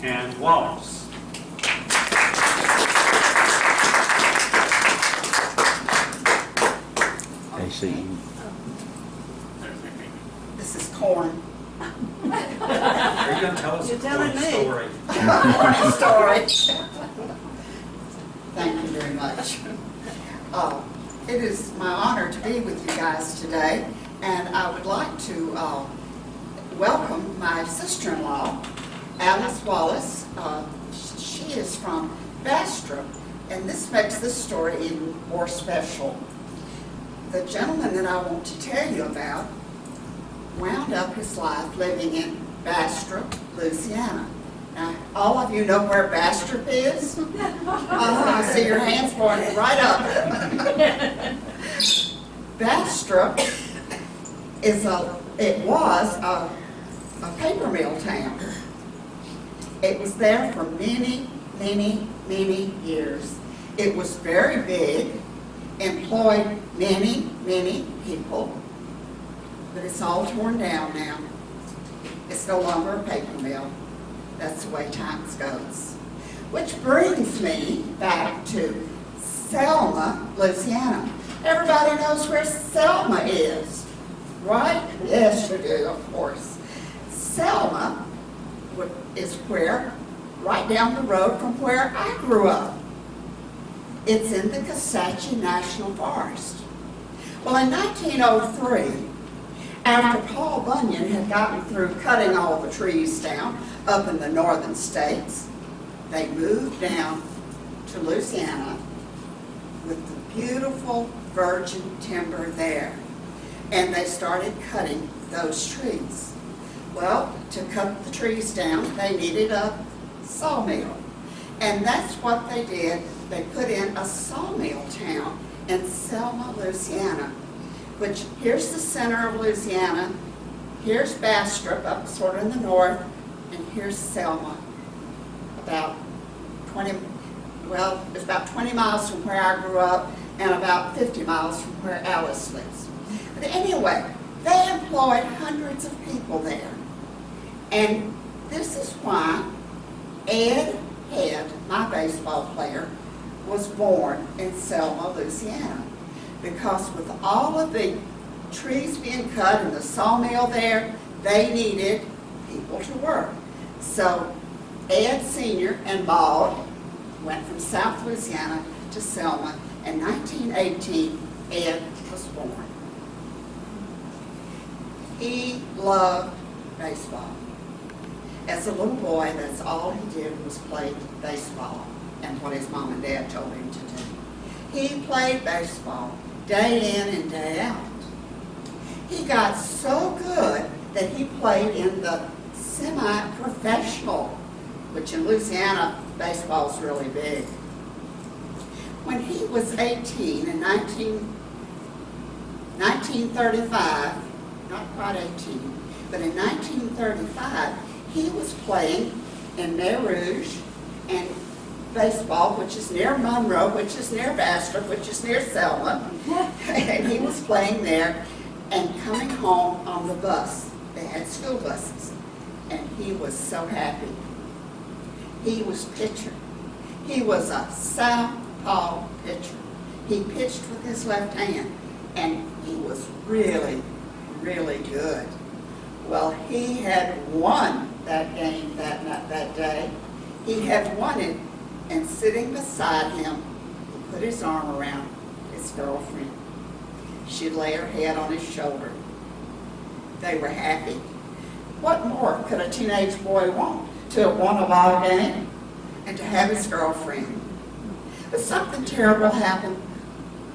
and Wallace. This is corn. Are you going to tell us a funny story? Corn story. Thank you very much. It is my honor to be with you guys today, and I would like to welcome my sister-in-law, Alice Wallace. She is from Bastrop, and this makes this story even more special. The gentleman that I want to tell you about wound up his life living in Bastrop, Louisiana. Now, all of you know where Bastrop is? I see your hands going right up. Bastrop was a paper mill town. It was there for many, many, many years. It was very big, employed many, many people, but it's all torn down now. It's no longer a paper mill. That's the way times goes. Which brings me back to Selma, Louisiana. Everybody knows where Selma is, right? Yes, you do, of course. Selma is where, right down the road from where I grew up. It's in the Crescent National Forest. Well, in 1903, after Paul Bunyan had gotten through cutting all the trees down up in the northern states, they moved down to Louisiana with the beautiful virgin timber there. And they started cutting those trees. Well, to cut the trees down, they needed a sawmill. And that's what they did. They put in a sawmill town in Selma, Louisiana, which here's the center of Louisiana, here's Bastrop up sort of in the north, and here's Selma, about 20 miles from where I grew up and about 50 miles from where Alice lives. But anyway, they employed hundreds of people there. And this is why Ed Head, my baseball player, was born in Selma, Louisiana. Because with all of the trees being cut and the sawmill there, they needed people to work. So Ed Sr. and Maud went from South Louisiana to Selma. In 1918, Ed was born. He loved baseball. As a little boy, that's all he did was play baseball and what his mom and dad told him to do. He played baseball day in and day out. He got so good that he played in the semi-professional, which in Louisiana, baseball's really big. When he was 18 in 1935, not quite 18, but in 1935, he was playing in Mer Rouge and baseball, which is near Monroe, which is near Bastrop, which is near Selma. And he was playing there and coming home on the bus. They had school buses. And he was so happy. He was pitcher. He was a southpaw pitcher. He pitched with his left hand, and he was really, really good. Well, he had won that game that day. He had won it, and sitting beside him, he put his arm around his girlfriend. She lay her head on his shoulder. They were happy. What more could a teenage boy want? To have won a ball game and to have his girlfriend. But something terrible happened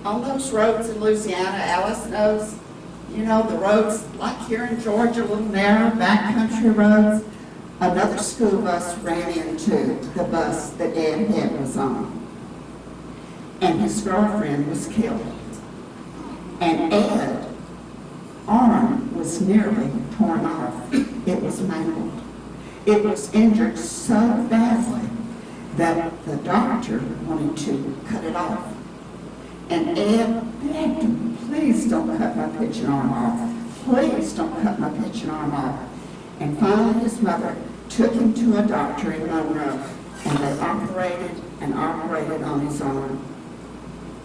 on those roads in Louisiana. Alice knows, you know, the roads like here in Georgia, little narrow backcountry roads. Another school bus ran into the bus that Ed Head was on. And his girlfriend was killed. And Ed's arm was nearly torn off. It was mangled. It was injured so badly that the doctor wanted to cut it off. And Ed begged him, please don't cut my pitching arm off. Please don't cut my pitching arm off. And finally his mother took him to a doctor in Monroe, and they operated on his arm.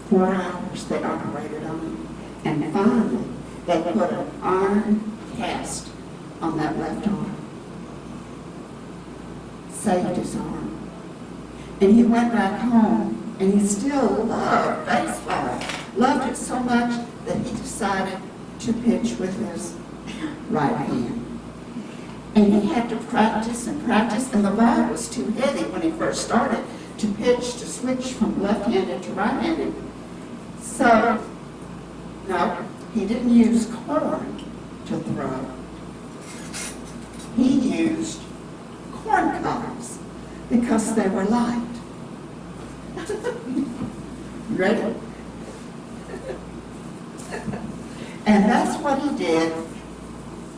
4 hours they operated on him, and finally they put an iron cast on that left arm. Saved his arm. And he went back home, and he still loved baseball. Loved it so much that he decided to pitch with his right hand. And he had to practice and practice, and the ball was too heavy when he first started to pitch, to switch from left-handed to right-handed. So, no, he didn't use corn to throw. He used corn cobs because they were light. Ready? And that's what he did,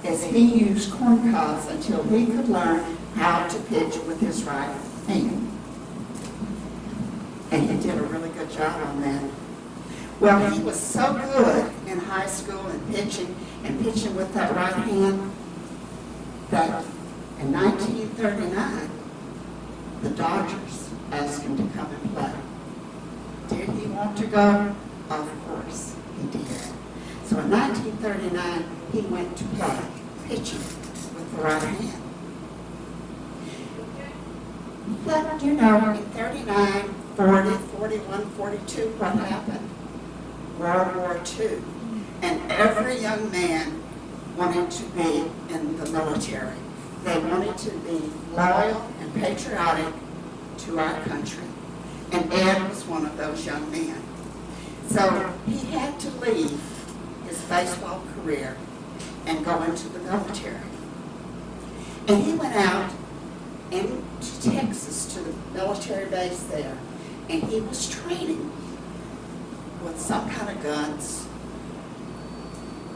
is he used corn cobs until he could learn how to pitch with his right hand. And he did a really good job on that. Well, he was so good in high school and pitching with that right hand that in 1939, the Dodgers asked him to come and play. Did he want to go? Of course he did. So in 1939, he went to play pitching with the right hand. But, you know, in 39, 40, 41, 42, what happened? World War II. And every young man wanted to be in the military. They wanted to be loyal and patriotic to our country. And Ed was one of those young men. So he had to leave his baseball career and go into the military. And he went out into Texas to the military base there, and he was training with some kind of guns.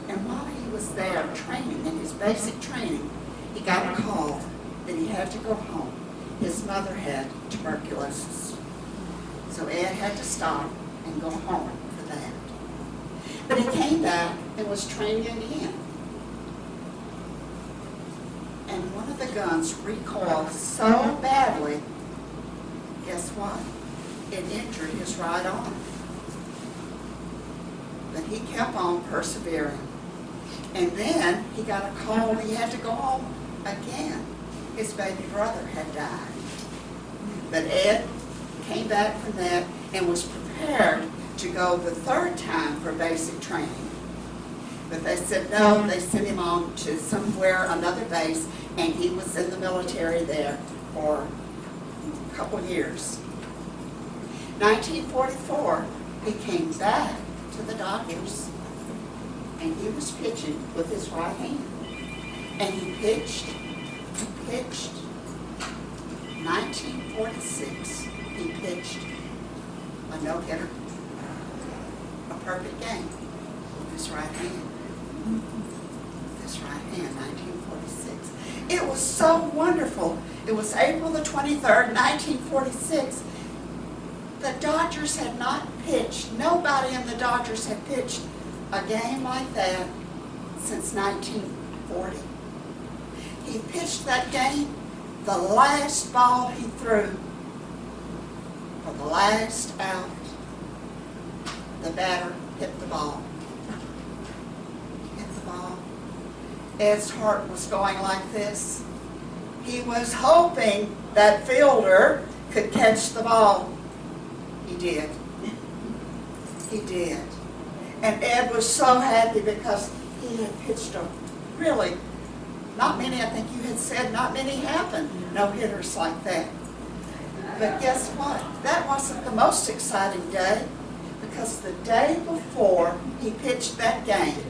And while he was there training, in his basic training, he got a call that he had to go home. His mother had tuberculosis. So Ed had to stop and go home for that. But he came back and was training again. And one of the guns recoiled so badly, guess what? It injured his right arm. But he kept on persevering. And then he got a call he had to go home again. His baby brother had died. But Ed came back from that and was prepared to go the third time for basic training. But they said no, they sent him on to somewhere, another base, and he was in the military there for a couple of years. 1944, he came back to the Dodgers, and he was pitching with his right hand. And he pitched. 1946, he pitched a no-hitter, a perfect game with his right hand. This right hand, 1946. It was so wonderful. It was April the 23rd, 1946. The Dodgers had not pitched, nobody in the Dodgers had pitched a game like that since 1940. He pitched that game, the last ball he threw, for the last out, the batter hit the ball. Ed's heart was going like this. He was hoping that fielder could catch the ball. He did. He did. And Ed was so happy because he had pitched a really, not many, I think you had said, not many happen, no-hitters like that. But guess what? That wasn't the most exciting day, because the day before he pitched that game,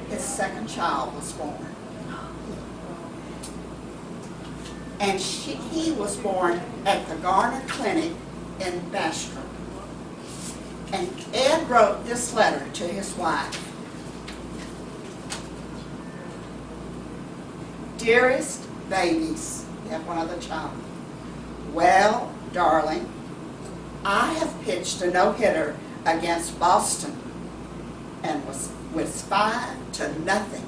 his second child was born. And he was born at the Garner Clinic in Bastrop. And Ed wrote this letter to his wife. Dearest babies, you have one other child. Well, darling, I have pitched a no-hitter against Boston and was 5-0.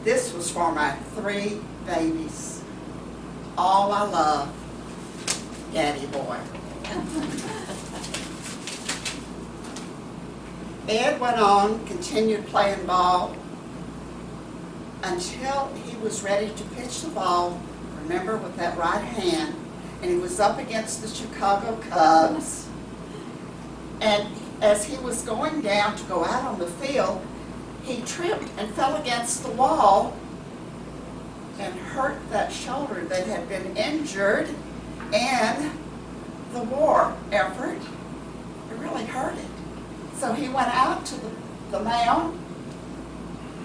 This was for my 3 babies. all my love, Daddy Boy. Ed went on, continued playing ball until he was ready to pitch the ball, remember, with that right hand, and he was up against the Chicago Cubs. And as he was going down to go out on the field, he tripped and fell against the wall and hurt that shoulder that had been injured in the war effort. It really hurt it. So he went out to the mound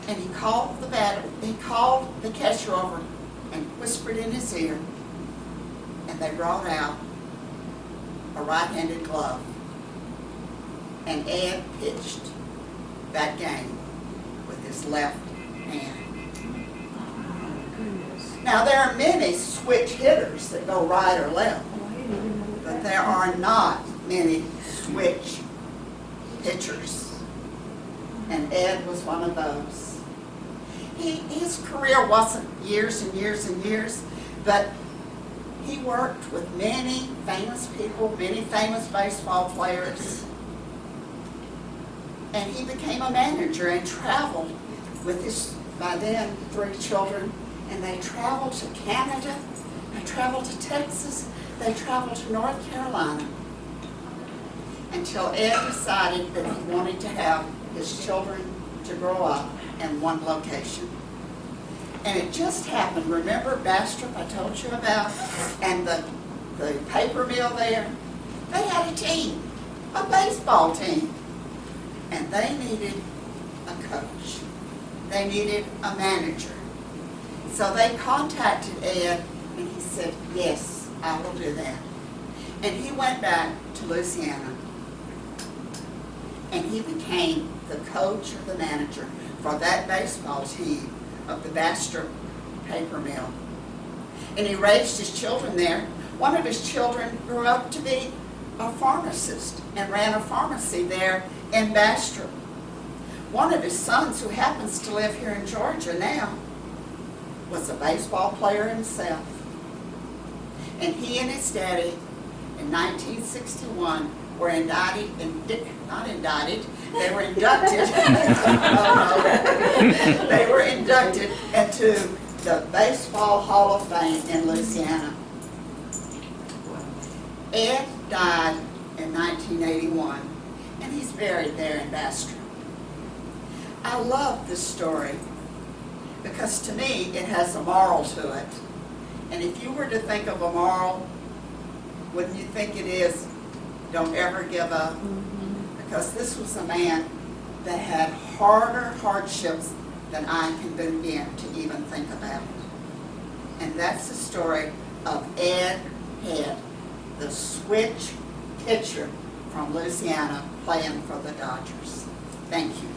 and he called the catcher over and whispered in his ear, and they brought out a right-handed glove. And Ed pitched that game with his left hand. Now there are many switch hitters that go right or left, but there are not many switch pitchers. And Ed was one of those. His career wasn't years and years and years, but he worked with many famous people, many famous baseball players. And he became a manager and traveled with his, by then, 3 children. And they traveled to Canada, they traveled to Texas, they traveled to North Carolina. Until Ed decided that he wanted to have his children to grow up in one location. And it just happened. Remember Bastrop I told you about? And the paper mill there? They had a team, a baseball team. And they needed a coach. They needed a manager. So they contacted Ed and he said, yes, I will do that. And he went back to Louisiana. And he became the coach or the manager for that baseball team of the Bastrop paper mill. And he raised his children there. One of his children grew up to be a pharmacist and ran a pharmacy there in Bastrop. One of his sons, who happens to live here in Georgia now, was a baseball player himself. And he and his daddy in 1961 were they were inducted. They were inducted into the Baseball Hall of Fame in Louisiana. Ed died in 1981, and he's buried there in Bastrop. I love this story because to me it has a moral to it. And if you were to think of a moral, wouldn't you think it is, don't ever give up? Because this was a man that had harder hardships than I can begin to even think about. And that's the story of Ed Head, the switch pitcher from Louisiana playing for the Dodgers. Thank you.